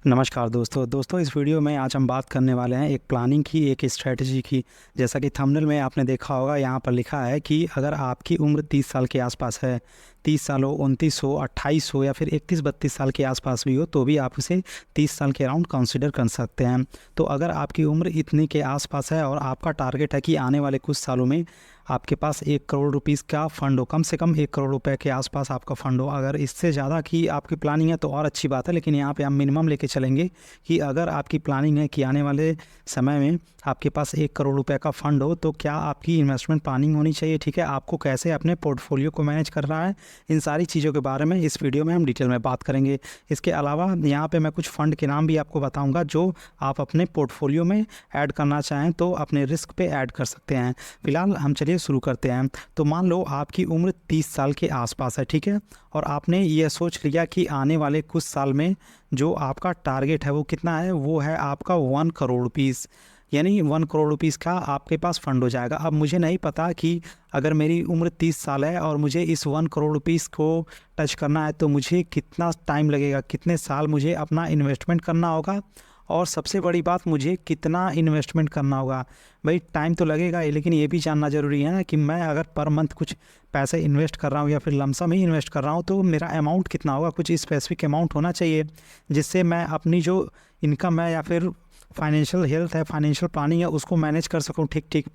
नमस्कार दोस्तों इस वीडियो में आज हम बात करने वाले हैं एक प्लानिंग की, एक स्ट्रेटजी की। जैसा कि थंबनेल में आपने देखा होगा, यहाँ पर लिखा है कि अगर आपकी उम्र 30 साल के आसपास है, 30 साल हो, 29 हो, 28 हो या फिर 31-32 साल के आसपास भी हो, तो भी आप उसे 30 साल के अराउंड कंसिडर कर सकते हैं। तो अगर आपकी उम्र इतनी के आसपास है और आपका टारगेट है कि आने वाले कुछ सालों में आपके पास 1 करोड़ रुपीज़ का फ़ंड हो, कम से कम 1 करोड़ रुपए के आसपास आपका फ़ंड हो। अगर इससे ज़्यादा की आपकी प्लानिंग है तो और अच्छी बात है, लेकिन यहाँ पे हम मिनिमम लेके चलेंगे कि अगर आपकी प्लानिंग है कि आने वाले समय में आपके पास 1 करोड़ रुपए का फ़ंड हो, तो क्या आपकी इन्वेस्टमेंट प्लानिंग होनी चाहिए। ठीक है, आपको कैसे अपने पोर्टफोलियो को मैनेज कर रहा है, इन सारी चीज़ों के बारे में इस वीडियो में हम डिटेल में बात करेंगे। इसके अलावा यहाँ पे मैं कुछ फ़ंड के नाम भी आपको बताऊँगा जो आप अपने पोर्टफोलियो में ऐड करना चाहें तो अपने रिस्क पे ऐड कर सकते हैं। फिलहाल हम चलिए शुरू करते हैं। तो मान लो आपकी उम्र 30 साल के आसपास है, ठीक है, और आपने ये सोच लिया कि आने वाले कुछ साल में जो आपका टारगेट है वो कितना है, वो है आपका 1 करोड़ रुपीज़, यानी 1 करोड़ रुपीज़ का आपके पास फ़ंड हो जाएगा। अब मुझे नहीं पता कि अगर मेरी उम्र 30 साल है और मुझे इस 1 करोड़ रुपीज़ को टच करना है तो मुझे कितना टाइम लगेगा, कितने साल मुझे अपना इन्वेस्टमेंट करना होगा, और सबसे बड़ी बात, मुझे कितना इन्वेस्टमेंट करना होगा। भाई टाइम तो लगेगा ही, लेकिन ये भी जानना ज़रूरी है ना कि मैं अगर पर मंथ कुछ पैसे इन्वेस्ट कर रहा हूँ या फिर लमसम ही इन्वेस्ट कर रहा हूँ तो मेरा अमाउंट कितना होगा, कुछ स्पेसिफिक अमाउंट होना चाहिए जिससे मैं अपनी जो इनकम है या फिर फाइनेंशियल हेल्थ है, फाइनेंशियल प्लानिंग है, उसको मैनेज कर सकूँ ठीक ठीक।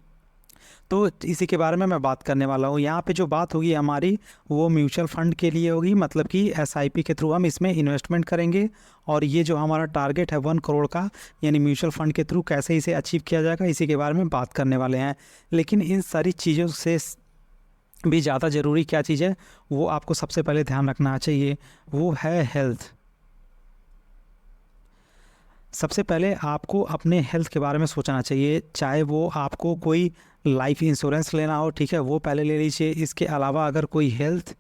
तो इसी के बारे में मैं बात करने वाला हूँ। यहाँ पे जो बात होगी हमारी वो म्यूचुअल फ़ंड के लिए होगी, मतलब कि एसआईपी के थ्रू हम इसमें इन्वेस्टमेंट करेंगे। और ये जो हमारा टारगेट है 1 करोड़ का, यानी म्यूचुअल फ़ंड के थ्रू कैसे इसे अचीव किया जाएगा, इसी के बारे में बात करने वाले हैं। लेकिन इन सारी चीज़ों से भी ज़्यादा ज़रूरी क्या चीज़ है वो आपको सबसे पहले ध्यान रखना चाहिए, वो है हेल्थ। सबसे पहले आपको अपने हेल्थ के बारे में सोचना चाहिए, चाहे वो आपको कोई लाइफ इंश्योरेंस लेना हो, ठीक है, वो पहले ले लीजिए। इसके अलावा अगर कोई हेल्थ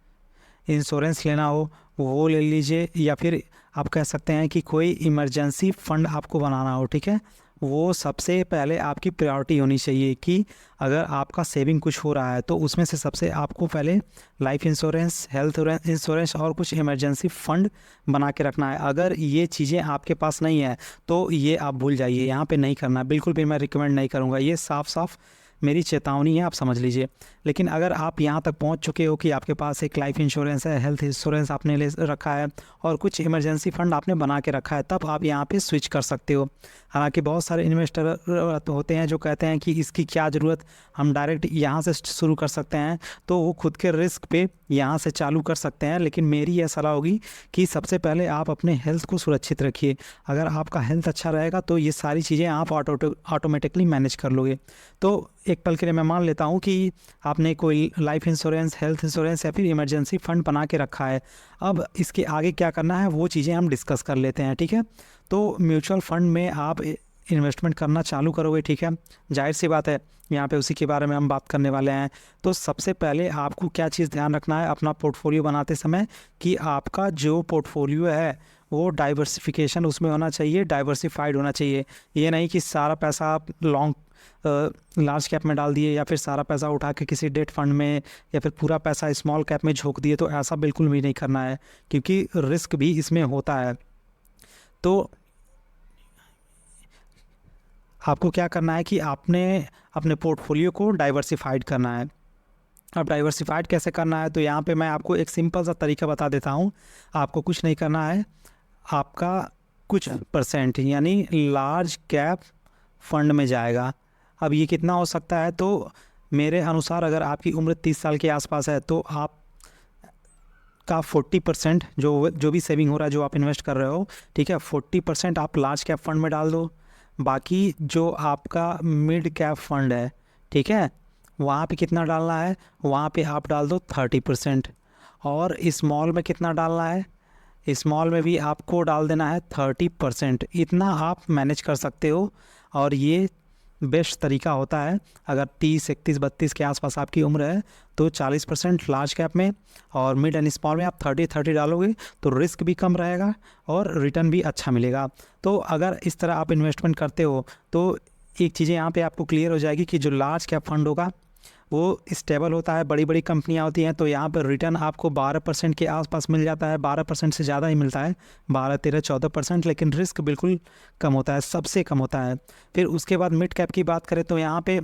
इंश्योरेंस लेना हो वो ले लीजिए, या फिर आप कह सकते हैं कि कोई इमरजेंसी फ़ंड आपको बनाना हो, ठीक है, वो सबसे पहले आपकी प्रायोरिटी होनी चाहिए कि अगर आपका सेविंग कुछ हो रहा है तो उसमें से सबसे आपको पहले लाइफ इंश्योरेंस, हेल्थ इंश्योरेंस और कुछ इमरजेंसी फ़ंड बना के रखना है। अगर ये चीज़ें आपके पास नहीं है तो ये आप भूल जाइए, यहाँ पे नहीं करना, बिल्कुल भी मैं रिकमेंड नहीं करूँगा। ये साफ साफ मेरी चेतावनी है, आप समझ लीजिए। लेकिन अगर आप यहाँ तक पहुँच चुके हो कि आपके पास एक लाइफ इंश्योरेंस है, हेल्थ इंश्योरेंस आपने ले रखा है और कुछ इमरजेंसी फ़ंड आपने बना के रखा है, तब आप यहाँ पे स्विच कर सकते हो। हालांकि बहुत सारे इन्वेस्टर होते हैं जो कहते हैं कि इसकी क्या ज़रूरत, हम डायरेक्ट यहाँ से शुरू कर सकते हैं, तो वो खुद के रिस्क पे यहाँ से चालू कर सकते हैं। लेकिन मेरी यह सलाह होगी कि सबसे पहले आप अपने हेल्थ को सुरक्षित रखिए। अगर आपका हेल्थ अच्छा रहेगा तो ये सारी चीज़ें आप ऑटोमेटिकली मैनेज कर लोगे। तो एक पल के लिए मैं मान लेता हूँ कि आपने कोई लाइफ इंश्योरेंस, हेल्थ इंश्योरेंस या फिर इमरजेंसी फ़ंड बना के रखा है। अब इसके आगे क्या करना है वो चीज़ें हम डिस्कस कर लेते हैं, ठीक है। तो म्यूचुअल फ़ंड में आप इन्वेस्टमेंट करना चालू करोगे, ठीक है, जाहिर सी बात है, यहाँ पे उसी के बारे में हम बात करने वाले हैं। तो सबसे पहले आपको क्या चीज़ ध्यान रखना है अपना पोर्टफोलियो बनाते समय, कि आपका जो पोर्टफोलियो है वो डाइवर्सिफिकेशन उसमें होना चाहिए, डाइवर्सिफाइड होना चाहिए। ये नहीं कि सारा पैसा आप लार्ज कैप में डाल दिए या फिर सारा पैसा उठा के किसी डेट फंड में या फिर पूरा पैसा स्मॉल कैप में झोंक दिए, तो ऐसा बिल्कुल भी नहीं करना है क्योंकि रिस्क भी इसमें होता है। तो आपको क्या करना है कि आपने अपने पोर्टफोलियो को डाइवर्सिफाइड करना है। अब डाइवर्सिफाइड कैसे करना है, तो यहाँ पे मैं आपको एक सिंपल सा तरीका बता देता हूँ। आपको कुछ नहीं करना है, आपका कुछ परसेंट यानी लार्ज कैप फंड में जाएगा। अब ये कितना हो सकता है, तो मेरे अनुसार अगर आपकी उम्र 30 साल के आसपास है तो आप का 40% जो भी सेविंग हो रहा है, जो आप इन्वेस्ट कर रहे हो, ठीक है, 40% आप लार्ज कैप फंड में डाल दो। बाकी जो आपका मिड कैप फंड है, ठीक है, वहाँ पे कितना डालना है, वहाँ पे आप डाल दो 30%। और स्मॉल में कितना डालना है, स्मॉल में भी आपको डाल देना है 30%। इतना आप मैनेज कर सकते हो और ये बेस्ट तरीका होता है। अगर 30, 31, 32 के आसपास आपकी उम्र है तो 40% लार्ज कैप में और मिड एंड स्मॉल में आप 30-30 डालोगे तो रिस्क भी कम रहेगा और रिटर्न भी अच्छा मिलेगा। तो अगर इस तरह आप इन्वेस्टमेंट करते हो तो एक चीज़ें यहाँ पे आपको क्लियर हो जाएगी कि जो लार्ज कैप फंड होगा वो स्टेबल होता है, बड़ी बड़ी कंपनियां होती हैं, तो यहाँ पर रिटर्न आपको 12% के आसपास मिल जाता है, 12% से ज़्यादा ही मिलता है, 12, 13, 14%, लेकिन रिस्क बिल्कुल कम होता है, सबसे कम होता है। फिर उसके बाद मिड कैप की बात करें तो यहाँ पे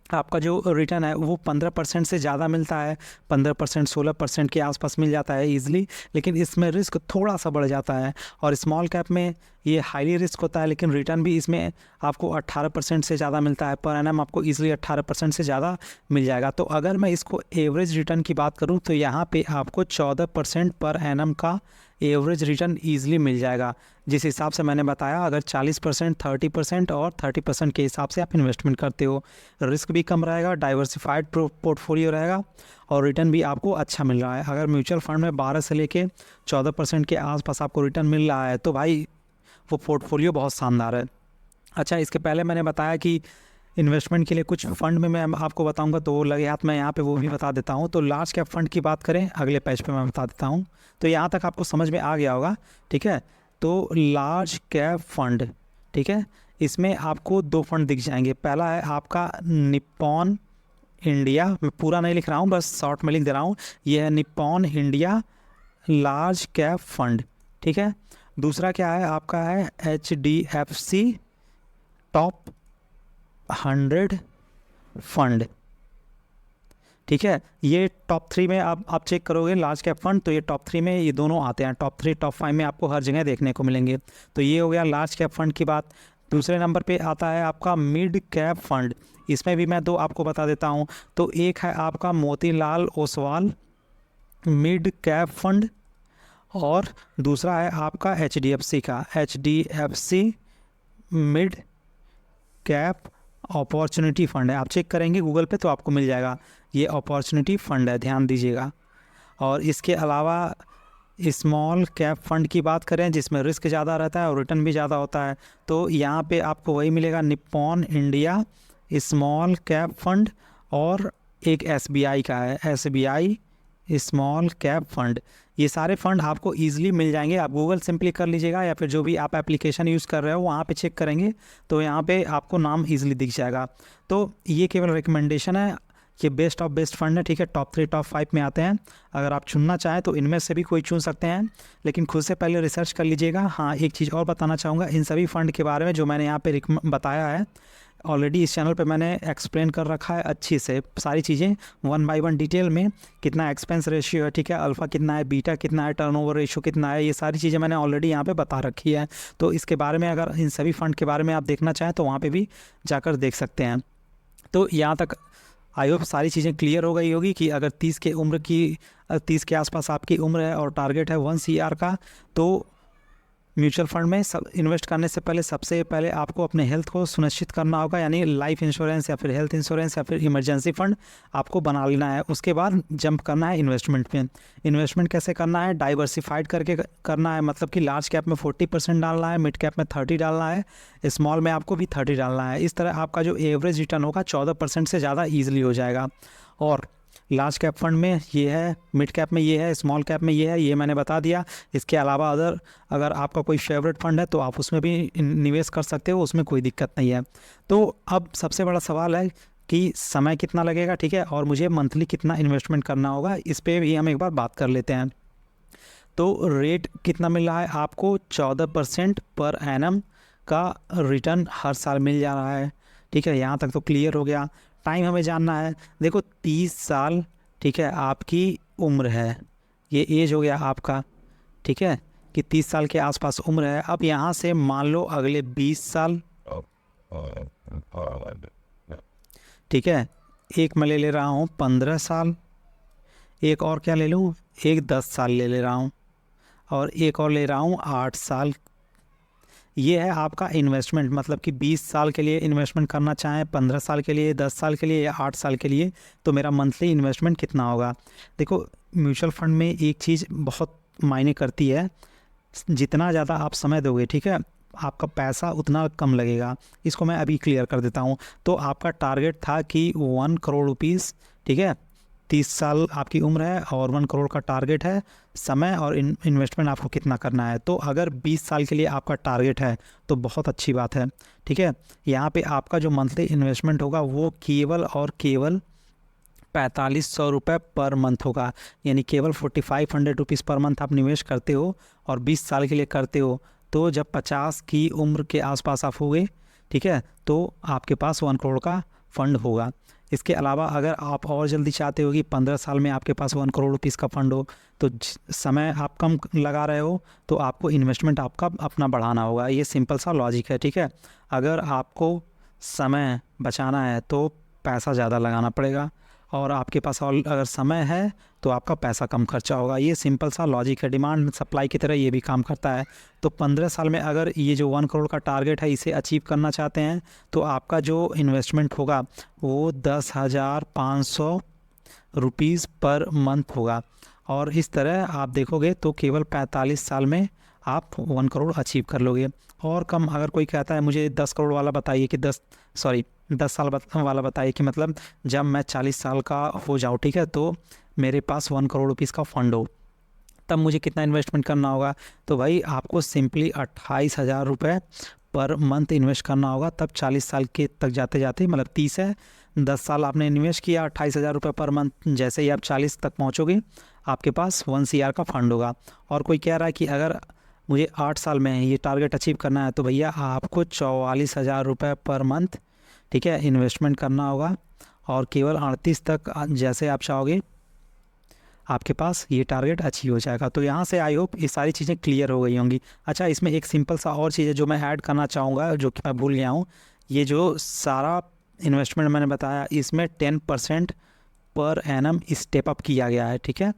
आपका जो रिटर्न है वो 15% से ज़्यादा मिलता है, 15%, 16% के आसपास मिल जाता है ईजिली, लेकिन इसमें रिस्क थोड़ा सा बढ़ जाता है। और स्मॉल कैप में ये हाईली रिस्क होता है, लेकिन रिटर्न भी इसमें आपको 18% से ज़्यादा मिलता है, पर एनम आपको ईजिली 18% से ज़्यादा मिल जाएगा। तो अगर मैं इसको एवरेज रिटर्न की बात करूँ तो यहाँ पे आपको 14% पर एनम का एवरेज रिटर्न ईजिली मिल जाएगा। जिस हिसाब से मैंने बताया, अगर 40%, 30% और 30% के हिसाब से आप इन्वेस्टमेंट करते हो, रिस्क भी कम रहेगा, डाइवर्सिफाइड पोर्टफोलियो रहेगा और रिटर्न भी आपको अच्छा मिल रहा है। अगर म्यूचुअल फंड में 12 से लेके 14% के आसपास आपको रिटर्न मिल रहा है तो भाई वो पोर्टफोलियो बहुत शानदार है। अच्छा, इसके पहले मैंने बताया कि इन्वेस्टमेंट के लिए कुछ फ़ंड में मैं आपको बताऊंगा, तो वो लगे हाथ मैं यहाँ पे वो भी बता देता हूँ। तो लार्ज कैप फंड की बात करें, अगले पेज पे मैं बता देता हूँ। तो यहाँ तक आपको समझ में आ गया होगा, ठीक है। तो लार्ज कैप फंड, ठीक है, इसमें आपको 2 फंड दिख जाएंगे। पहला है आपका निप्पॉन इंडिया, मैं पूरा नहीं लिख रहा हूँ, बस शॉर्ट में लिख दे रहा हूँ, ये है Nippon India large cap fund, ठीक है। दूसरा क्या है आपका, है HDFC टॉप 100 फंड, ठीक है। ये टॉप 3 में आप चेक करोगे लार्ज कैप फंड, तो ये टॉप 3 में ये दोनों आते हैं। टॉप 3, टॉप 5 में आपको हर जगह देखने को मिलेंगे। तो ये हो गया लार्ज कैप फंड की बात। दूसरे नंबर पे आता है आपका मिड कैप फंड, इसमें भी मैं 2 आपको बता देता हूँ। तो एक है आपका Motilal Oswal mid cap fund और दूसरा है आपका HDFC का HDFC mid cap opportunity fund है। आप चेक करेंगे गूगल पे तो आपको मिल जाएगा, ये अपॉर्चुनिटी फ़ंड है, ध्यान दीजिएगा। और इसके अलावा स्मॉल कैप फंड की बात करें जिसमें रिस्क ज़्यादा रहता है और रिटर्न भी ज़्यादा होता है, तो यहाँ पे आपको वही मिलेगा, Nippon India small cap fund और एक SBI का है, SBI स्मॉल कैप फंड। ये सारे फंड आपको ईजिली मिल जाएंगे। आप गूगल सिंपली कर लीजिएगा या फिर जो भी आप एप्लीकेशन यूज़ कर रहे हो वहाँ पे चेक करेंगे तो यहाँ पे आपको नाम ईजिली दिख जाएगा। तो ये केवल रिकमेंडेशन है, ये बेस्ट ऑफ बेस्ट फंड है, ठीक है। टॉप 3, टॉप 5 में आते हैं। अगर आप चुनना चाहें तो इनमें से भी कोई चुन सकते हैं, लेकिन खुद से पहले रिसर्च कर लीजिएगा। हाँ, एक चीज़ और बताना चाहूँगा, इन सभी फंड के बारे में जो मैंने यहाँ पे बताया है, ऑलरेडी इस चैनल पे मैंने एक्सप्लेन कर रखा है अच्छी से, सारी चीज़ें 1 बाय 1 डिटेल में। कितना एक्सपेंस रेशियो है, ठीक है, अल्फ़ा कितना है, बीटा कितना है, टर्नओवर रेशियो कितना है, ये सारी चीज़ें मैंने ऑलरेडी यहाँ पे बता रखी है। तो इसके बारे में अगर इन सभी फंड के बारे में आप देखना चाहें तो वहाँ पे भी जाकर देख सकते हैं। तो यहाँ तक आई होप सारी चीज़ें क्लियर हो गई होगी कि अगर 30 के आसपास आपकी उम्र है और टारगेट है 1 CR का, तो म्यूचुअल फंड में इन्वेस्ट करने से पहले सबसे पहले आपको अपने हेल्थ को सुनिश्चित करना होगा, यानी लाइफ इंश्योरेंस या फिर हेल्थ इंश्योरेंस या फिर इमरजेंसी फंड आपको बना लेना है। उसके बाद जंप करना है इन्वेस्टमेंट में। इन्वेस्टमेंट कैसे करना है, डाइवर्सिफाइड करके करना है, मतलब कि लार्ज कैप में 40% डालना है, मिड कैप में 30 डालना है, स्मॉल में आपको भी 30 डालना है। इस तरह आपका जो एवरेज रिटर्न होगा 14% से ज़्यादा ईजिली हो जाएगा। और लार्ज कैप फंड में ये है, मिड कैप में ये है, स्मॉल कैप में ये है, ये मैंने बता दिया। इसके अलावा अगर आपका कोई फेवरेट फंड है तो आप उसमें भी निवेश कर सकते हो, उसमें कोई दिक्कत नहीं है। तो अब सबसे बड़ा सवाल है कि समय कितना लगेगा, ठीक है, और मुझे मंथली कितना इन्वेस्टमेंट करना होगा, इस पर भी हम एक बार बात कर लेते हैं। तो रेट कितना मिल रहा है आपको, 14% पर एनम का रिटर्न हर साल मिल जा रहा है, ठीक है। यहाँ तक तो क्लियर हो गया। टाइम हमें जानना है, देखो 30 साल, ठीक है, आपकी उम्र है, ये एज हो गया आपका, ठीक है, कि 30 साल के आसपास उम्र है। अब यहाँ से मान लो अगले 20 साल, ठीक है, एक मैं ले रहा हूँ 15 साल, एक और क्या ले लूँ, एक 10 साल ले रहा हूँ, और एक और ले रहा हूँ 8 साल। ये है आपका इन्वेस्टमेंट, मतलब कि 20 साल के लिए इन्वेस्टमेंट करना चाहें, 15 साल के लिए, 10 साल के लिए या 8 साल के लिए, तो मेरा मंथली इन्वेस्टमेंट कितना होगा। देखो म्यूचुअल फंड में एक चीज़ बहुत मायने करती है, जितना ज़्यादा आप समय दोगे, ठीक है, आपका पैसा उतना कम लगेगा। इसको मैं अभी क्लियर कर देता हूँ। तो आपका टारगेट था कि 1 करोड़ रुपीज़, ठीक है, 30 साल आपकी उम्र है और 1 करोड़ का टारगेट है, समय और इन्वेस्टमेंट आपको कितना करना है। तो अगर 20 साल के लिए आपका टारगेट है तो बहुत अच्छी बात है, ठीक है। यहाँ पे आपका जो मंथली इन्वेस्टमेंट होगा वो केवल और केवल 4500 रुपये पर मंथ होगा। यानी केवल 4500 रुपीज़ पर मंथ आप निवेश करते हो और 20 साल के लिए करते हो, तो जब 50 की उम्र के आसपास आप होगे, ठीक है, तो आपके पास 1 करोड़ का फंड होगा। इसके अलावा अगर आप और जल्दी चाहते हो कि 15 साल में आपके पास 1 करोड़ रुपीज़ का फंड हो, तो समय आप कम लगा रहे हो, तो आपको इन्वेस्टमेंट आपका अपना बढ़ाना होगा। ये सिंपल सा लॉजिक है, ठीक है। अगर आपको समय बचाना है तो पैसा ज़्यादा लगाना पड़ेगा, और आपके पास और अगर समय है तो आपका पैसा कम खर्चा होगा। ये सिंपल सा लॉजिक है, डिमांड सप्लाई की तरह ये भी काम करता है। तो 15 साल में अगर ये जो 1 करोड़ का टारगेट है इसे अचीव करना चाहते हैं, तो आपका जो इन्वेस्टमेंट होगा वो 10,500 रुपीज़ पर मंथ होगा। और इस तरह आप देखोगे तो केवल 45 साल में आप 1 करोड़ अचीव कर लोगे। और कम अगर कोई कहता है मुझे 10 करोड़ वाला बताइए कि 10 साल वाला बताइए कि मतलब जब मैं 40 साल का हो जाऊँ, ठीक है, तो मेरे पास 1 करोड़ रुपीज़ का फंड हो, तब मुझे कितना इन्वेस्टमेंट करना होगा। तो भाई आपको सिंपली 28,000 रुपये पर मंथ इन्वेस्ट करना होगा। तब 40 साल के तक जाते जाते, मतलब 30 है, 10 साल आपने इन्वेस्ट किया 28,000 रुपये पर मंथ, जैसे ही आप 40 तक पहुँचोगे आपके पास 1 CR का फंड होगा। और कोई कह रहा है कि अगर मुझे 8 साल में ये टारगेट अचीव करना है, तो भैया आपको 44,000 रुपये पर मंथ, ठीक है, इन्वेस्टमेंट करना होगा। और केवल 38 तक जैसे आप चाहोगे आपके पास ये टारगेट अचीव हो जाएगा। तो यहाँ से आई होप ये सारी चीज़ें क्लियर हो गई होंगी। अच्छा, इसमें एक सिंपल सा और चीज़ है जो मैं ऐड करना चाहूँगा, जो कि मैं भूल गया हूँ। ये जो सारा इन्वेस्टमेंट मैंने बताया, इसमें 10% पर एनम स्टेप अप किया गया है, ठीक है,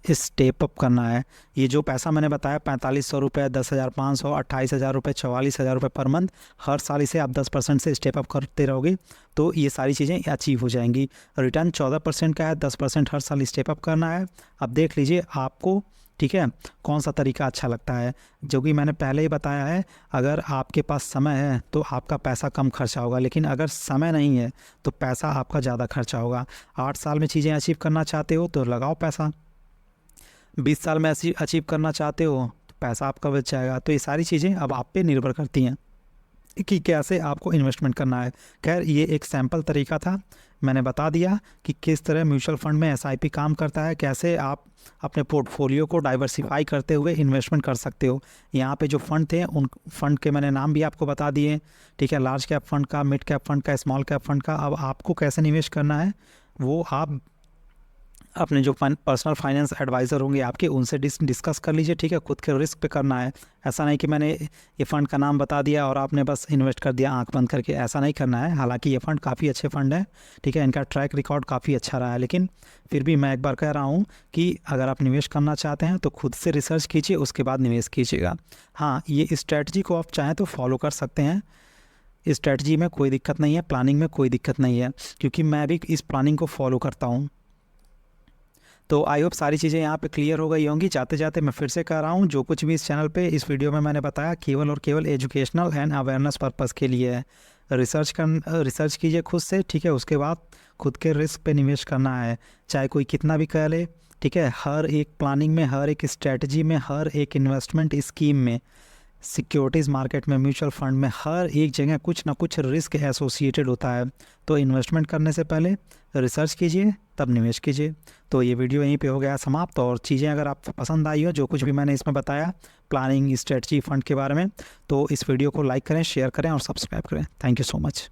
स्टेप अप करना है। ये जो पैसा मैंने बताया 4500 रुपये, 10,500, 28,000 रुपये, 44,000 रुपये पर मंथ, हर साल इसे आप 10% से स्टेप अप करते रहोगे तो ये सारी चीज़ें अचीव हो जाएंगी। रिटर्न 14% का है, 10% हर साल स्टेप अप करना है। अब देख लीजिए आपको, ठीक है, कौन सा तरीका अच्छा लगता है। जो कि मैंने पहले ही बताया है, अगर आपके पास समय है तो आपका पैसा कम खर्चा होगा, लेकिन अगर समय नहीं है तो पैसा आपका ज़्यादा खर्चा होगा। 8 साल में चीज़ें अचीव करना चाहते हो तो लगाओ पैसा, 20 साल में अचीव करना चाहते हो तो पैसा आपका बच जाएगा। तो ये सारी चीज़ें अब आप पे निर्भर करती हैं कि कैसे आपको इन्वेस्टमेंट करना है। खैर, ये एक सैम्पल तरीका था, मैंने बता दिया कि किस तरह म्यूचुअल फंड में SIP काम करता है, कैसे आप अपने पोर्टफोलियो को डाइवर्सिफाई करते हुए इन्वेस्टमेंट कर सकते हो। यहाँ पे जो फंड थे उन फंड के मैंने नाम भी आपको बता दिए, ठीक है, लार्ज कैप फंड का, मिड कैप फंड का, स्मॉल कैप फंड का। अब आपको कैसे निवेश करना है वो आप अपने जो पर्सनल फाइनेंस एडवाइज़र होंगे आपके, उनसे डिस्कस कर लीजिए, ठीक है। खुद के रिस्क पे करना है। ऐसा नहीं कि मैंने ये फ़ंड का नाम बता दिया और आपने बस इन्वेस्ट कर दिया आंख बंद करके, ऐसा नहीं करना है। हालांकि ये फ़ंड काफ़ी अच्छे फ़ंड है, ठीक है, इनका ट्रैक रिकॉर्ड काफ़ी अच्छा रहा है, लेकिन फिर भी मैं एक बार कह रहा हूँ कि अगर आप निवेश करना चाहते हैं तो खुद से रिसर्च कीजिए, उसके बाद निवेश कीजिएगा। हाँ, ये स्ट्रैटेजी को आप चाहें तो फॉलो कर सकते हैं, स्ट्रैटेजी में कोई दिक्कत नहीं है, प्लानिंग में कोई दिक्कत नहीं है, क्योंकि मैं भी इस प्लानिंग को फॉलो करता हूँ। तो आई होप सारी चीज़ें यहाँ पे क्लियर हो गई होंगी। जाते जाते मैं फिर से कह रहा हूँ, जो कुछ भी इस चैनल पे इस वीडियो में मैंने बताया केवल और केवल एजुकेशनल एंड अवेयरनेस पर्पज़ के लिए है। रिसर्च कीजिए खुद से, ठीक है, उसके बाद खुद के रिस्क पे निवेश करना है, चाहे कोई कितना भी कह ले, ठीक है। हर एक प्लानिंग में, हर एक स्ट्रैटेजी में, हर एक इन्वेस्टमेंट स्कीम में, सिक्योरिटीज़ मार्केट में, म्यूचुअल फंड में, हर एक जगह कुछ ना कुछ रिस्क एसोसिएटेड होता है। तो इन्वेस्टमेंट करने से पहले रिसर्च कीजिए, तब निवेश कीजिए। तो ये वीडियो यहीं पे हो गया समाप्त। और चीज़ें अगर आपको पसंद आई हो, जो कुछ भी मैंने इसमें बताया प्लानिंग, स्ट्रेटजी, फंड के बारे में, तो इस वीडियो को लाइक करें, शेयर करें और सब्सक्राइब करें। Thank you so much.